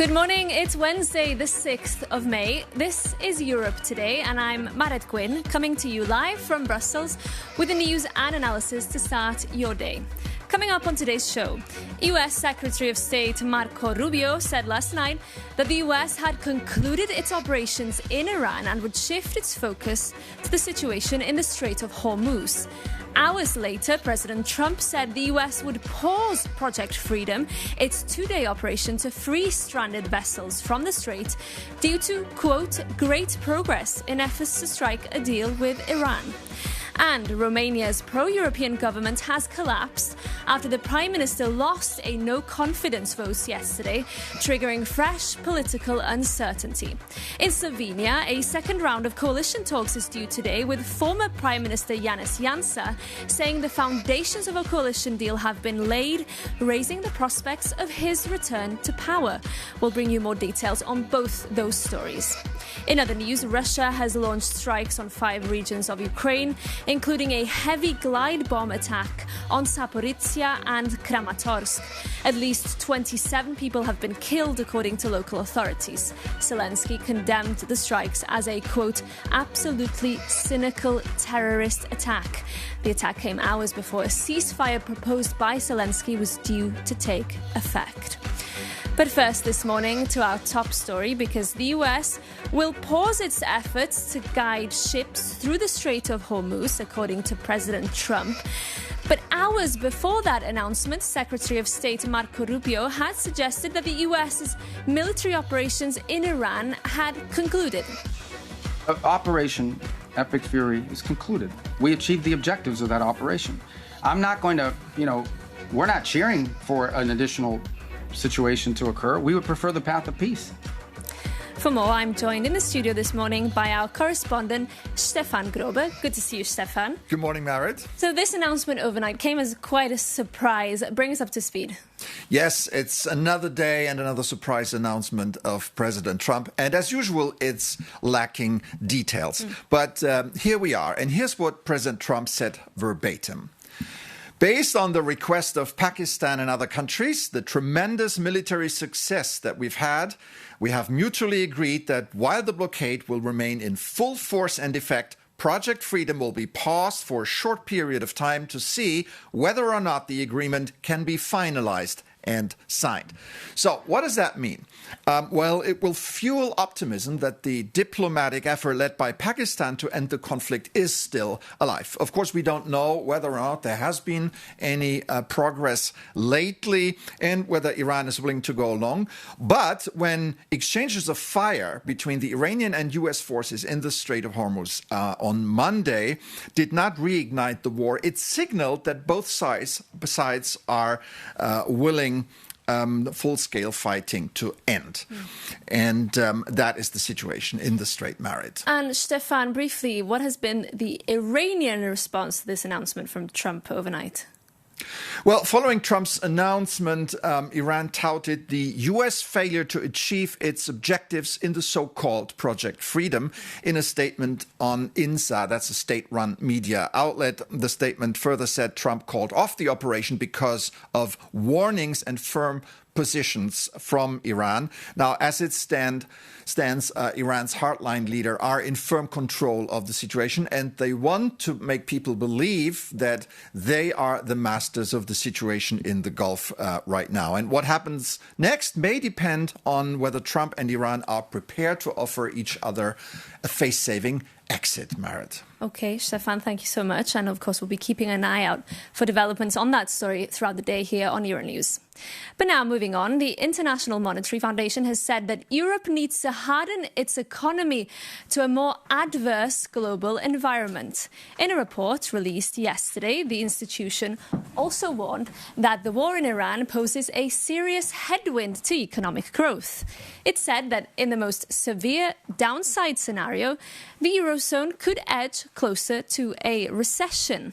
Good morning, it's Wednesday the 6th of May. This is Europe Today and I'm Marit Gwyn coming to you live from Brussels with the news and analysis to start your day. Coming up on today's show, US Secretary of State Marco Rubio said last night that the US had concluded its operations in Iran and would shift its focus to the situation in the Strait of Hormuz. Hours later, President Trump said the US would pause Project Freedom, its two-day operation to free stranded vessels from the strait due to, quote, great progress in efforts to strike a deal with Iran. And Romania's pro-European government has collapsed after the Prime Minister lost a no-confidence vote yesterday, triggering fresh political uncertainty. In Slovenia, a second round of coalition talks is due today, with former Prime Minister Janez Janša saying the foundations of a coalition deal have been laid, raising the prospects of his return to power. We'll bring you more details on both those stories. In other news, Russia has launched strikes on 5 regions of Ukraine, including a heavy glide bomb attack on Zaporizhzhia and Kramatorsk. At least 27 people have been killed, according to local authorities. Zelensky condemned the strikes as a, quote, absolutely cynical terrorist attack. The attack came hours before a ceasefire proposed by Zelensky was due to take effect. But first this morning to our top story, because the US will pause its efforts to guide ships through the Strait of Hormuz, according to President Trump. But hours before that announcement, Secretary of State Marco Rubio had suggested that the US's military operations in Iran had concluded. Operation Epic Fury is concluded. We achieved the objectives of that operation. I'm not going to, we're not cheering for an additional situation to occur. We would prefer the path of peace. For more, I'm joined in the studio this morning by our correspondent, Stefan Grobe. Good to see you, Stefan. Good morning, Marit. So this announcement overnight came as quite a surprise. Bring us up to speed. Yes, it's another day and another surprise announcement of President Trump. And as usual, it's lacking details. But here we are. And here's what President Trump said verbatim. Based on the request of Pakistan and other countries, the tremendous military success that we've had, we have mutually agreed that while the blockade will remain in full force and effect, Project Freedom will be paused for a short period of time to see whether or not the agreement can be finalized and signed. So what does that mean? Well, it will fuel optimism that the diplomatic effort led by Pakistan to end the conflict is still alive. Of course, we don't know whether or not there has been any progress lately and whether Iran is willing to go along. But when exchanges of fire between the Iranian and US forces in the Strait of Hormuz on Monday did not reignite the war, it signaled that both sides are willing full-scale fighting to end. And that is the situation in the Strait, Marit. And Stefan, briefly, what has been the Iranian response to this announcement from Trump overnight? Well, following Trump's announcement, Iran touted the U.S. failure to achieve its objectives in the so-called Project Freedom in a statement on INSA, that's a state-run media outlet. The statement further said Trump called off the operation because of warnings and firm positions from Iran. Now, as it stands, Iran's hardline leader are in firm control of the situation, and they want to make people believe that they are the masters of the situation in the Gulf right now. And what happens next may depend on whether Trump and Iran are prepared to offer each other a face-saving exit, Marit. Okay, Stefan, thank you so much. And of course, we'll be keeping an eye out for developments on that story throughout the day here on Euronews. But now moving on, the International Monetary Foundation has said that Europe needs to harden its economy to a more adverse global environment. In a report released yesterday, the institution also warned that the war in Iran poses a serious headwind to economic growth. It said that in the most severe downside scenario, the Eurozone could edge closer to a recession.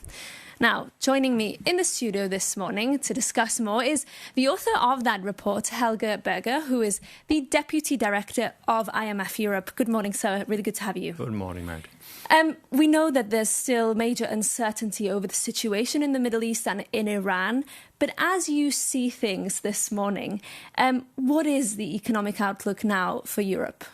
Now, joining me in the studio this morning to discuss more is the author of that report, Helge Berger, who is the Deputy Director of IMF Europe. Good morning, sir. Really good to have you. Good morning, Matt. We know that there's still major uncertainty over the situation in the Middle East and in Iran. But as you see things this morning, what is the economic outlook now for Europe?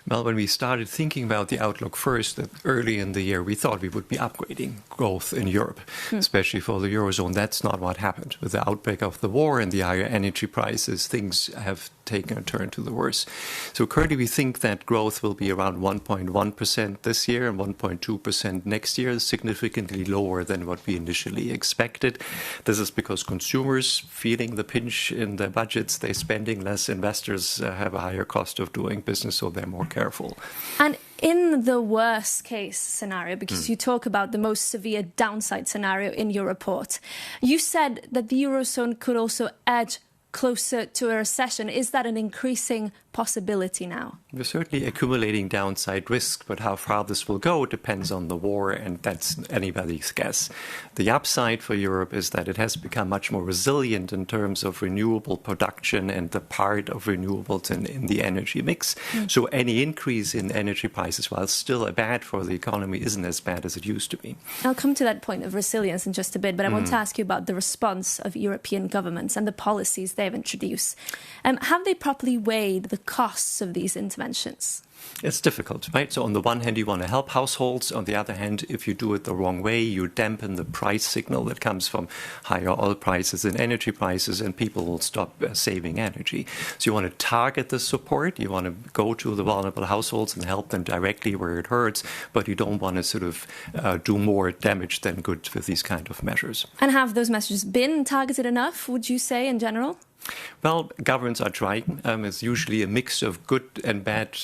Well, when we started thinking about the outlook first, early in the year, we thought we would be upgrading growth in Europe, especially for the Eurozone. That's not what happened. With the outbreak of the war and the higher energy prices, things have taken a turn to the worse. So currently we think that growth will be around 1.1% this year and 1.2% next year, significantly lower than what we initially expected. This is because consumers feeling the pinch in their budgets, they're spending less, investors have a higher cost of doing business, so they're more careful. And in the worst case scenario, because you talk about the most severe downside scenario in your report, you said that the Eurozone could also edge closer to a recession. Is that an increasing possibility now? We're certainly accumulating downside risk, but how far this will go depends on the war, and that's anybody's guess. The upside for Europe is that it has become much more resilient in terms of renewable production and the part of renewables in the energy mix. So any increase in energy prices, while still bad for the economy, isn't as bad as it used to be. I'll come to that point of resilience in just a bit, but I want to ask you about the response of European governments and the policies they've introduced. Have they properly weighed the costs of these interventions? It's difficult, right? So on the one hand, you want to help households. On the other hand, if you do it the wrong way, you dampen the price signal that comes from higher oil prices and energy prices, and people will stop saving energy. So you want to target the support. You want to go to the vulnerable households and help them directly where it hurts, but you don't want to sort of do more damage than good with these kind of measures. And have those measures been targeted enough, would you say, in general? Well, governments are trying. It's usually a mix of good and bad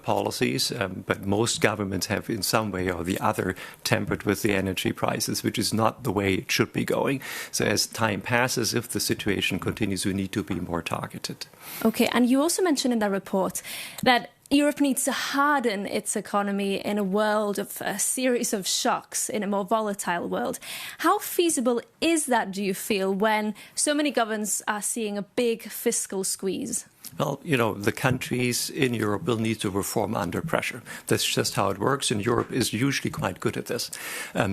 policies, but most governments have in some way or the other tempered with the energy prices, which is not the way it should be going. So as time passes, if the situation continues, we need to be more targeted. Okay, and you also mentioned in that report that Europe needs to harden its economy in a world of a series of shocks, in a more volatile world. How feasible is that, do you feel, when so many governments are seeing a big fiscal squeeze? Well, you know, the countries in Europe will need to reform under pressure. That's just how it works, and Europe is usually quite good at this.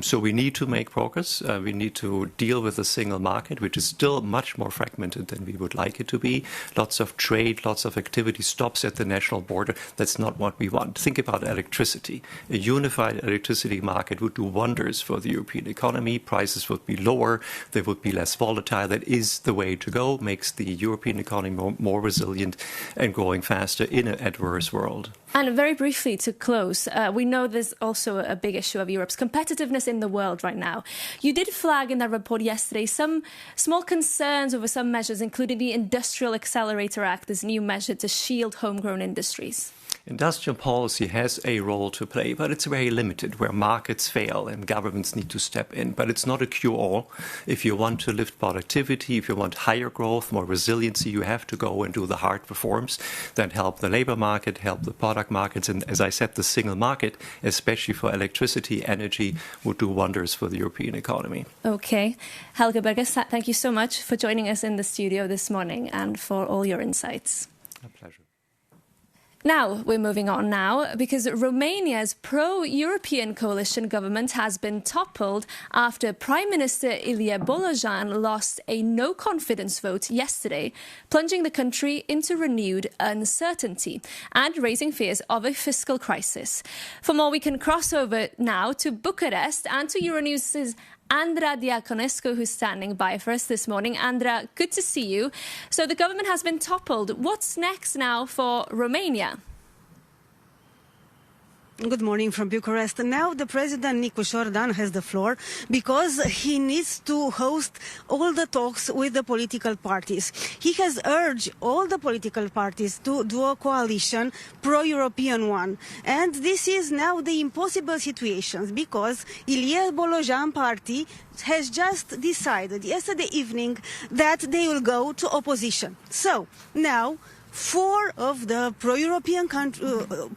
So we need to make progress. We need to deal with the single market, which is still much more fragmented than we would like it to be. Lots of trade, lots of activity stops at the national border. That's not what we want. Think about electricity. A unified electricity market would do wonders for the European economy. Prices would be lower. They would be less volatile. That is the way to go. Makes the European economy more resilient and growing faster in an adverse world. And very briefly to close, we know there's also a big issue of Europe's competitiveness in the world right now. You did flag in that report yesterday some small concerns over some measures, including the Industrial Accelerator Act, this new measure to shield homegrown industries. Industrial policy has a role to play, but it's very limited, where markets fail and governments need to step in. But it's not a cure-all. If you want to lift productivity, if you want higher growth, more resiliency, you have to go and do the hard reforms that help the labor market, help the product markets. And as I said, the single market, especially for electricity, energy, would do wonders for the European economy. Okay. Helge Berger, thank you so much for joining us in the studio this morning and for all your insights. A pleasure. Now, we're moving on now because Romania's pro-European coalition government has been toppled after Prime Minister Ilie Bolojan lost a no-confidence vote yesterday, plunging the country into renewed uncertainty and raising fears of a fiscal crisis. For more, we can cross over now to Bucharest and to Euronews' Andra Diaconescu, who's standing by for us this morning. Andra, good to see you. So the government has been toppled. What's next now for Romania? Good morning from Bucharest. Now the President Nicu Șordan has the floor because he needs to host all the talks with the political parties. He has urged all the political parties to do a coalition, pro-European one. And this is now the impossible situation because Ilie Bolojan party has just decided yesterday evening that they will go to opposition. So now 4 of the pro-European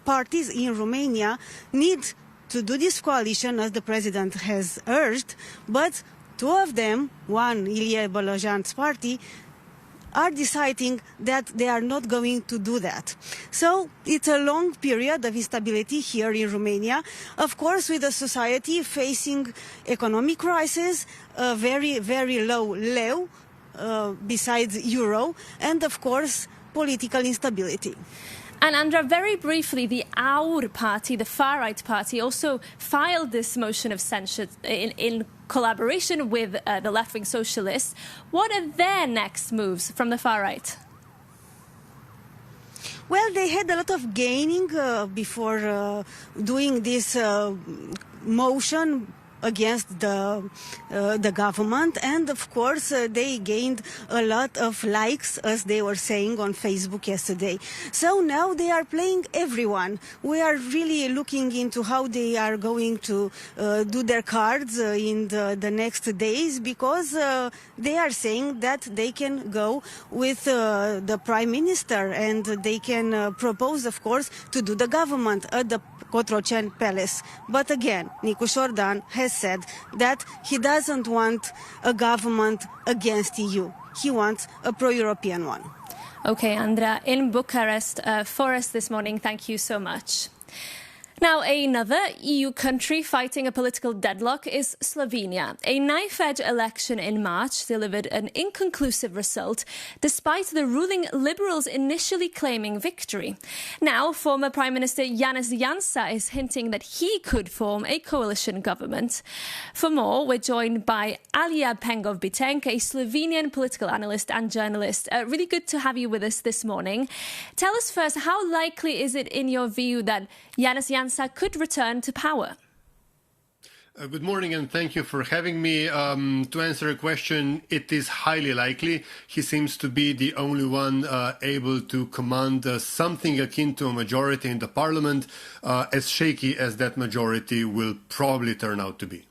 parties in Romania need to do this coalition, as the president has urged, but two of them, one Ilie Bolojan's party, are deciding that they are not going to do that. So it's a long period of instability here in Romania, of course, with the society facing economic crisis, a very, very low leu, besides euro, and of course, political instability. And Andra, very briefly, the AUR party, the far-right party, also filed this motion of censure in collaboration with the left-wing socialists. What are their next moves from the far-right? Well, they had a lot of gaining before doing this motion against the government, and of course they gained a lot of likes, as they were saying on Facebook yesterday. So now they are playing everyone. We are really looking into how they are going to do their cards in the next days, because they are saying that they can go with the Prime Minister, and they can propose, of course, to do the government at the Cotroceni Palace. But again, Nicu Șordan has said that he doesn't want a government against EU. He wants a pro-European one. Okay, Andra, in Bucharest for us this morning, thank you so much. Now, another EU country fighting a political deadlock is Slovenia. A knife-edge election in March delivered an inconclusive result, despite the ruling Liberals initially claiming victory. Now, former Prime Minister Janez Janša is hinting that he could form a coalition government. For more, we're joined by Alija Pengov-Bitenk, a Slovenian political analyst and journalist. Really good to have you with us this morning. Tell us first, how likely is it, in your view, that Janez Janša could return to power? Good morning, and thank you for having me. To answer a question, it is highly likely. He seems to be the only one able to command something akin to a majority in the parliament, as shaky as that majority will probably turn out to be.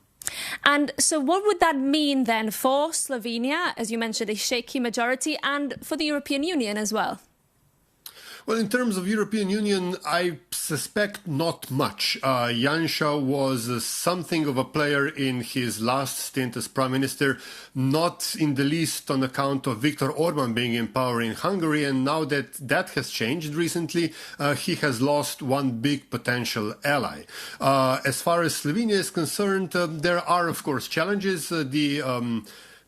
And so what would that mean then for Slovenia, as you mentioned, a shaky majority, and for the European Union as well? Well, in terms of European Union, I suspect not much. Janša was something of a player in his last stint as Prime Minister, not in the least on account of Viktor Orban being in power in Hungary. And now that that has changed recently, he has lost one big potential ally. As far as Slovenia is concerned, there are, of course, challenges. The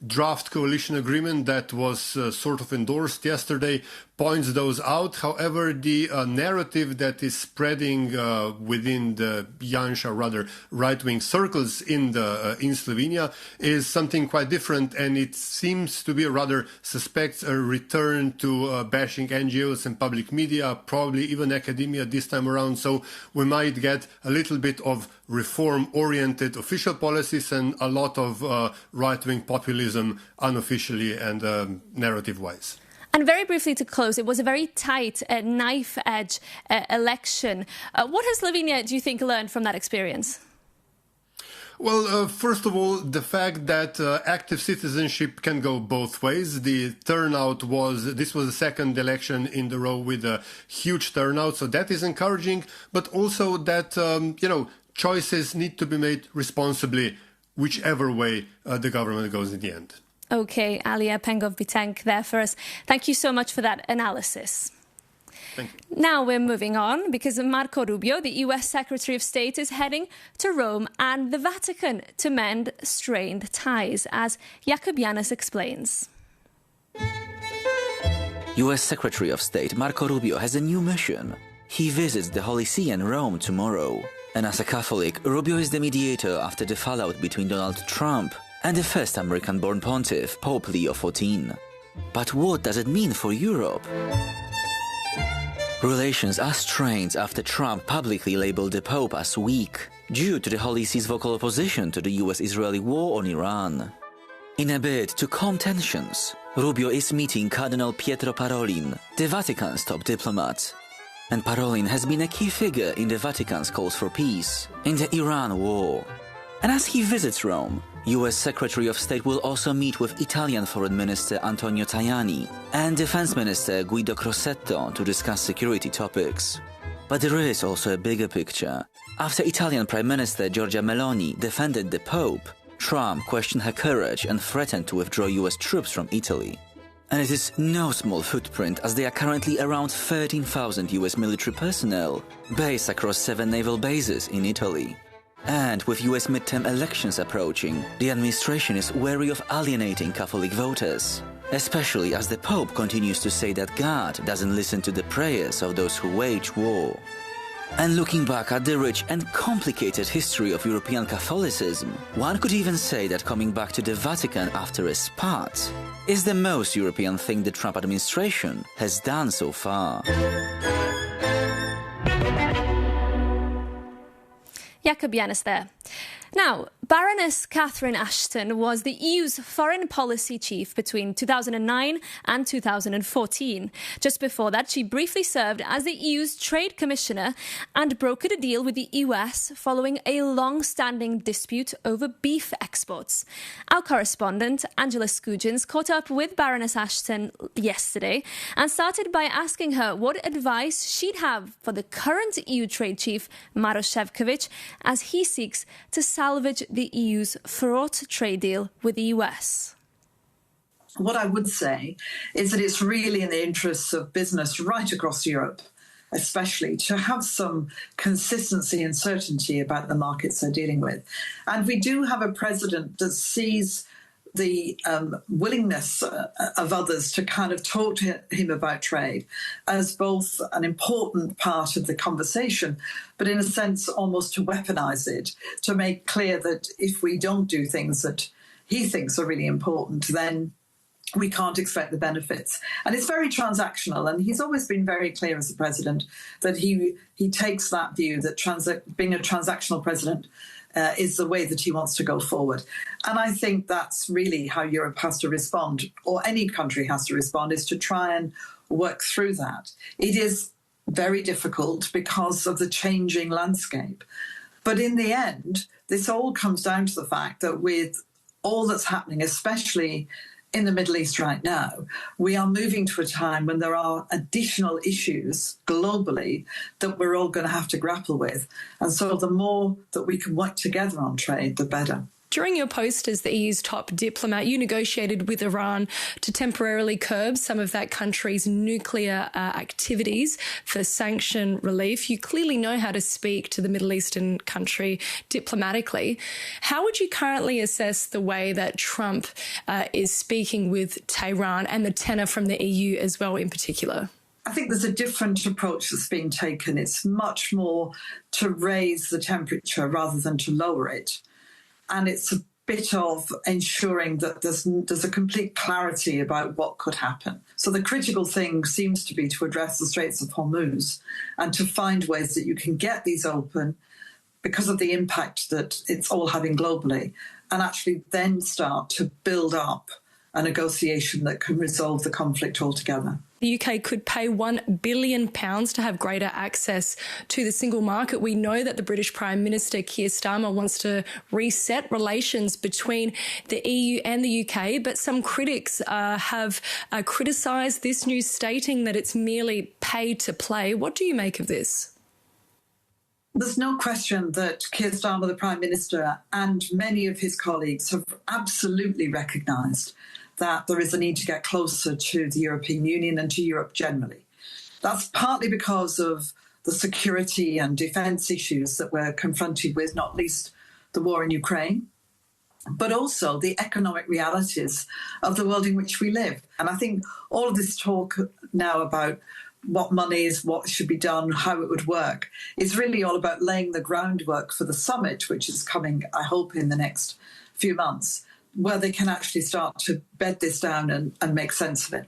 draft coalition agreement that was sort of endorsed yesterday points those out. However, the narrative that is spreading within the Janša, rather right-wing circles in Slovenia is something quite different, and it seems to be rather suspects a return to bashing NGOs and public media, probably even academia this time around. So we might get a little bit of reform-oriented official policies and a lot of right-wing populism unofficially and narrative-wise. And very briefly to close, it was a very tight, knife-edge election. What has Slovenia, do you think, learned from that experience? Well, first of all, the fact that active citizenship can go both ways. The turnout this was the second election in the row with a huge turnout, so that is encouraging. But also that, choices need to be made responsibly, whichever way the government goes in the end. Okay, Alija Pengov-Bitenk there for us. Thank you so much for that analysis. Thank you. Now we're moving on because Marco Rubio, the US Secretary of State, is heading to Rome and the Vatican to mend strained ties, as Jakub Janus explains. US Secretary of State Marco Rubio has a new mission. He visits the Holy See and Rome tomorrow. And as a Catholic, Rubio is the mediator after the fallout between Donald Trump and the first American-born pontiff, Pope Leo XIV. But what does it mean for Europe? Relations are strained after Trump publicly labeled the Pope as weak, due to the Holy See's vocal opposition to the US-Israeli war on Iran. In a bid to calm tensions, Rubio is meeting Cardinal Pietro Parolin, the Vatican's top diplomat. And Parolin has been a key figure in the Vatican's calls for peace in the Iran war. And as he visits Rome, US Secretary of State will also meet with Italian Foreign Minister Antonio Tajani and Defense Minister Guido Crosetto to discuss security topics. But there is also a bigger picture. After Italian Prime Minister Giorgia Meloni defended the Pope, Trump questioned her courage and threatened to withdraw US troops from Italy. And it is no small footprint, as there are currently around 13,000 US military personnel based across 7 naval bases in Italy. And with US midterm elections approaching, the administration is wary of alienating Catholic voters, especially as the Pope continues to say that God doesn't listen to the prayers of those who wage war. And looking back at the rich and complicated history of European Catholicism, one could even say that coming back to the Vatican after a spat is the most European thing the Trump administration has done so far. Jakob Yanis there. Now, Baroness Catherine Ashton was the EU's foreign policy chief between 2009 and 2014. Just before that, she briefly served as the EU's trade commissioner and brokered a deal with the US following a long-standing dispute over beef exports. Our correspondent, Angela Skujins, caught up with Baroness Ashton yesterday and started by asking her what advice she'd have for the current EU trade chief, Maroš Šefčovič, as he seeks to salvage the EU's fraught trade deal with the US. What I would say is that it's really in the interests of business right across Europe, especially, to have some consistency and certainty about the markets they're dealing with. And we do have a president that sees the willingness of others to kind of talk to him about trade as both an important part of the conversation, but in a sense almost to weaponize it, to make clear that if we don't do things that he thinks are really important, then we can't expect the benefits. And it's very transactional, and he's always been very clear as a president that he takes that view that being a transactional president is the way that he wants to go forward. And I think that's really how Europe has to respond, or any country has to respond, is to try and work through that. It is very difficult because of the changing landscape. But in the end, this all comes down to the fact that with all that's happening, especially in the Middle East right now, we are moving to a time when there are additional issues globally that we're all going to have to grapple with. And so the more that we can work together on trade, the better. During your post as the EU's top diplomat, you negotiated with Iran to temporarily curb some of that country's nuclear activities for sanction relief. You clearly know how to speak to the Middle Eastern country diplomatically. How would you currently assess the way that Trump is speaking with Tehran and the tenor from the EU as well in particular? I think there's a different approach that's being taken. It's much more to raise the temperature rather than to lower it. And it's a bit of ensuring that there's a complete clarity about what could happen. So the critical thing seems to be to address the Straits of Hormuz and to find ways that you can get these open because of the impact that it's all having globally, and actually then start to build up a negotiation that can resolve the conflict altogether. The UK could pay £1 billion to have greater access to the single market. We know that the British Prime Minister, Keir Starmer, wants to reset relations between the EU and the UK, but some critics have criticised this news, stating that it's merely pay to play. What do you make of this? There's no question that Keir Starmer, the Prime Minister, and many of his colleagues have absolutely recognised that there is a need to get closer to the European Union and to Europe generally. That's partly because of the security and defence issues that we're confronted with, not least the war in Ukraine, but also the economic realities of the world in which we live. And I think all of this talk now about what money is, what should be done, how it would work, is really all about laying the groundwork for the summit, which is coming, I hope, in the next few months, where they can actually start to bed this down and make sense of it.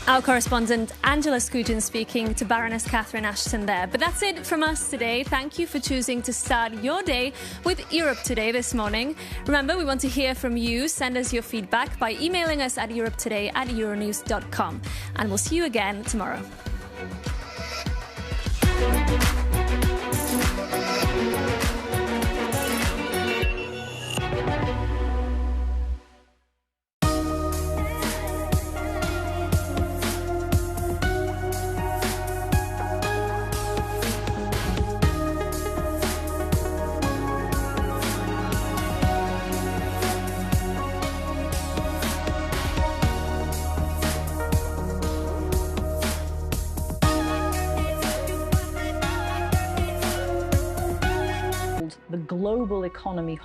Our correspondent Angela Skujin speaking to Baroness Catherine Ashton there. But that's it from us today. Thank you for choosing to start your day with Europe Today this morning. Remember, we want to hear from you. Send us your feedback by emailing us at europetoday@euronews.com. And we'll see you again tomorrow. the global economy